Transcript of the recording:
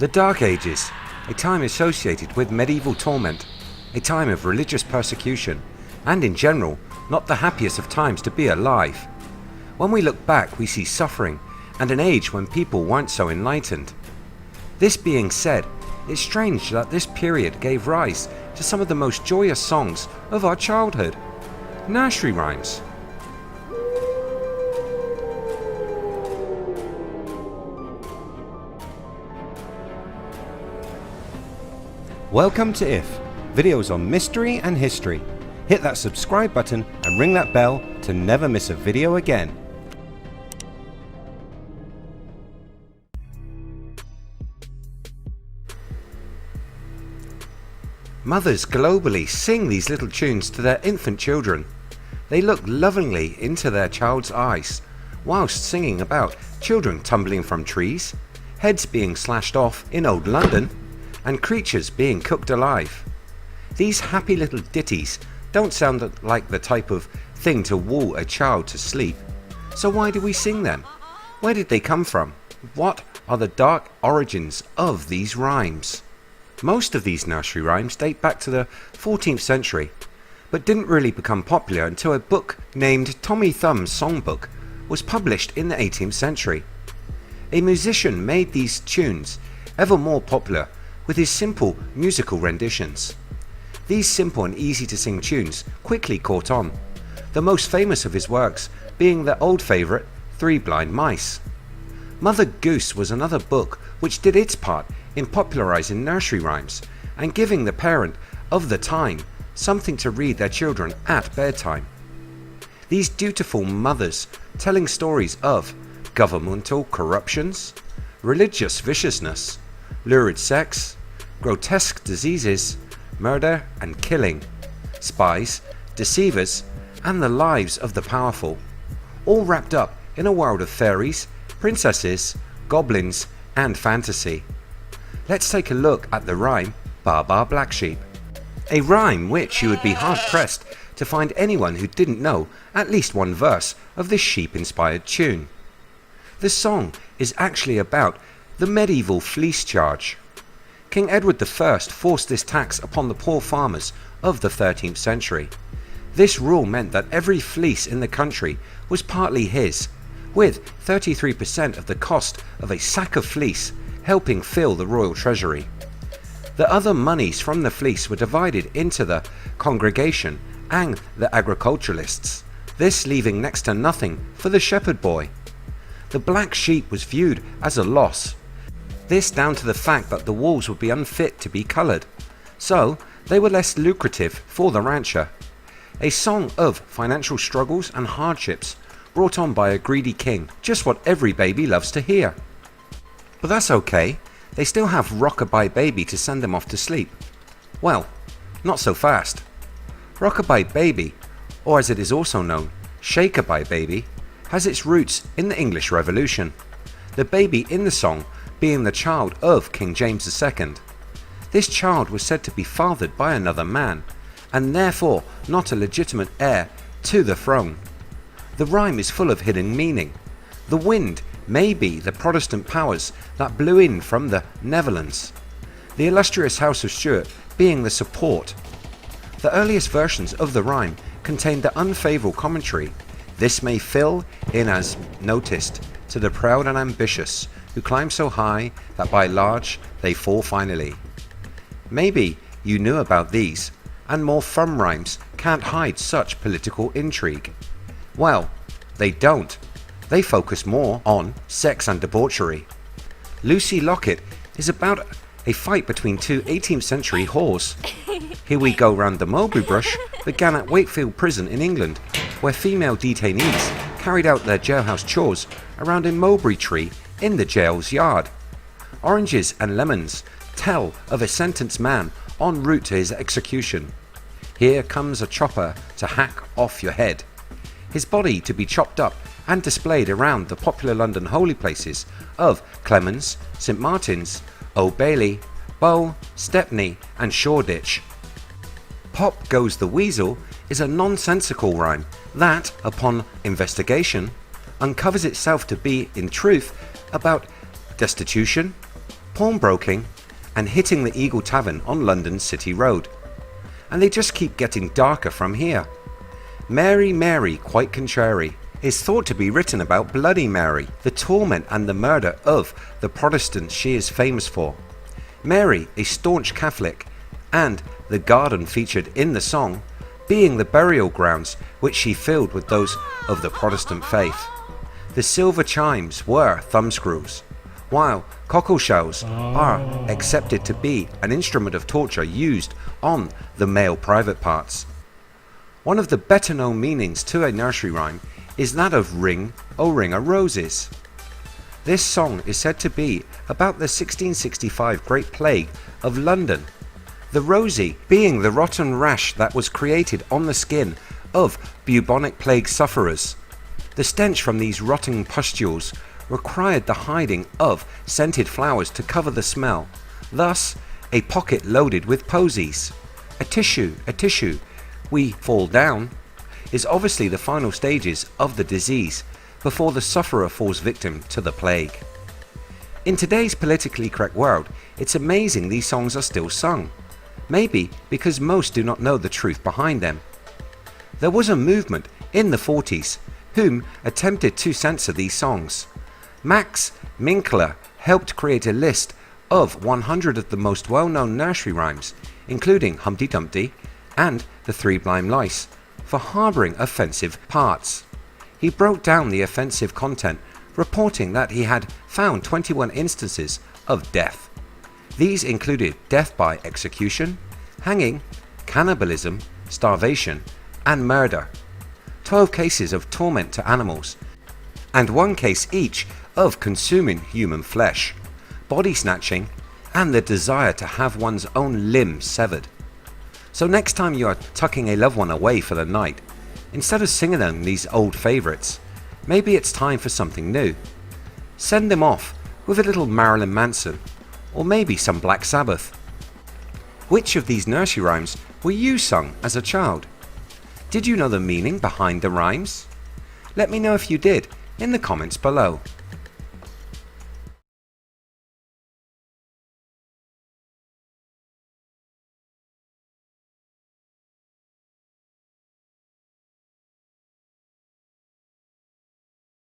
The Dark Ages, a time associated with medieval torment, a time of religious persecution, and in general, not the happiest of times to be alive. When we look back, we see suffering and an age when people weren't so enlightened. This being said, it's strange that this period gave rise to some of the most joyous songs of our childhood. Nursery rhymes. Welcome to IF, videos on mystery and history. Hit that subscribe button and ring that bell to never miss a video again. Mothers globally sing these little tunes to their infant children. They look lovingly into their child's eyes, whilst singing about children tumbling from trees, heads being slashed off in old London, and creatures being cooked alive. These happy little ditties don't sound like the type of thing to woo a child to sleep. So why do we sing them? Where did they come from? What are the dark origins of these rhymes? Most of these nursery rhymes date back to the 14th century, but didn't really become popular until a book named Tommy Thumb's Songbook was published in the 18th century. A musician made these tunes ever more popular with his simple musical renditions. These simple and easy to sing tunes quickly caught on, the most famous of his works being the old favourite Three Blind Mice. Mother Goose was another book which did its part in popularising nursery rhymes and giving the parent of the time something to read their children at bedtime. These dutiful mothers telling stories of governmental corruptions, religious viciousness, lurid sex, grotesque diseases, murder and killing, spies, deceivers, and the lives of the powerful, all wrapped up in a world of fairies, princesses, goblins, and fantasy. Let's take a look at the rhyme Baa Baa Black Sheep, a rhyme which you would be hard pressed to find anyone who didn't know at least one verse of this sheep-inspired tune. The song is actually about the medieval fleece charge. King Edward I forced this tax upon the poor farmers of the 13th century. This rule meant that every fleece in the country was partly his, with 33% of the cost of a sack of fleece helping fill the royal treasury. The other monies from the fleece were divided into the congregation and the agriculturalists, this leaving next to nothing for the shepherd boy. The black sheep was viewed as a loss. This down to the fact that the wools would be unfit to be coloured, so they were less lucrative for the rancher. A song of financial struggles and hardships brought on by a greedy king, just what every baby loves to hear. But that's okay, they still have Rockabye Baby to send them off to sleep. Well, not so fast. Rockabye Baby, or as it is also known, Shake-a-bye Baby, has its roots in the English Revolution, the baby in the song being the child of King James II. This child was said to be fathered by another man, and therefore not a legitimate heir to the throne. The rhyme is full of hidden meaning. The wind may be the Protestant powers that blew in from the Netherlands, the illustrious House of Stuart being the support. The earliest versions of the rhyme contained the unfavourable commentary, "This may fill in as noticed to the proud and ambitious, who climb so high that by large they fall finally." Maybe you knew about these, and more fun rhymes can't hide such political intrigue. Well, they don't. They focus more on sex and debauchery. Lucy Locket is about a fight between two 18th century whores. Here We Go Round the Mulberry Bush began at Wakefield Prison in England, where female detainees carried out their jailhouse chores around a mulberry tree in the jail's yard. Oranges and Lemons tell of a sentenced man en route to his execution. Here comes a chopper to hack off your head. His body to be chopped up and displayed around the popular London holy places of Clemens, St Martin's, Old Bailey, Bow, Stepney and Shoreditch. Pop Goes the Weasel is a nonsensical rhyme that, upon investigation, uncovers itself to be, in truth, about destitution, pawnbroking, and hitting the Eagle Tavern on London's City Road. And they just keep getting darker from here. Mary, Mary, quite contrary, is thought to be written about Bloody Mary, the torment and the murder of the Protestants she is famous for. Mary, a staunch Catholic, and the garden featured in the song being the burial grounds which she filled with those of the Protestant faith. The silver chimes were thumbscrews, while cockleshells are accepted to be an instrument of torture used on the male private parts. One of the better known meanings to a nursery rhyme is that of Ring, O Ring o' Roses. This song is said to be about the 1665 Great Plague of London, the rosy being the rotten rash that was created on the skin of bubonic plague sufferers. The stench from these rotting pustules required the hiding of scented flowers to cover the smell, thus a pocket loaded with posies. A tissue, we fall down, is obviously the final stages of the disease before the sufferer falls victim to the plague. In today's politically correct world, it's amazing these songs are still sung, maybe because most do not know the truth behind them. There was a movement in the 40s whom attempted to censor these songs. Max Minkler helped create a list of 100 of the most well-known nursery rhymes, including Humpty Dumpty and the Three Blind Mice, for harboring offensive parts. He broke down the offensive content, reporting that he had found 21 instances of death. These included death by execution, hanging, cannibalism, starvation, and murder, 12 cases of torment to animals, and 1 case each of consuming human flesh, body snatching, and the desire to have one's own limbs severed. So next time you are tucking a loved one away for the night, instead of singing them these old favourites, maybe it's time for something new. Send them off with a little Marilyn Manson, or maybe some Black Sabbath. Which of these nursery rhymes were you sung as a child? Did you know the meaning behind the rhymes? Let me know if you did in the comments below.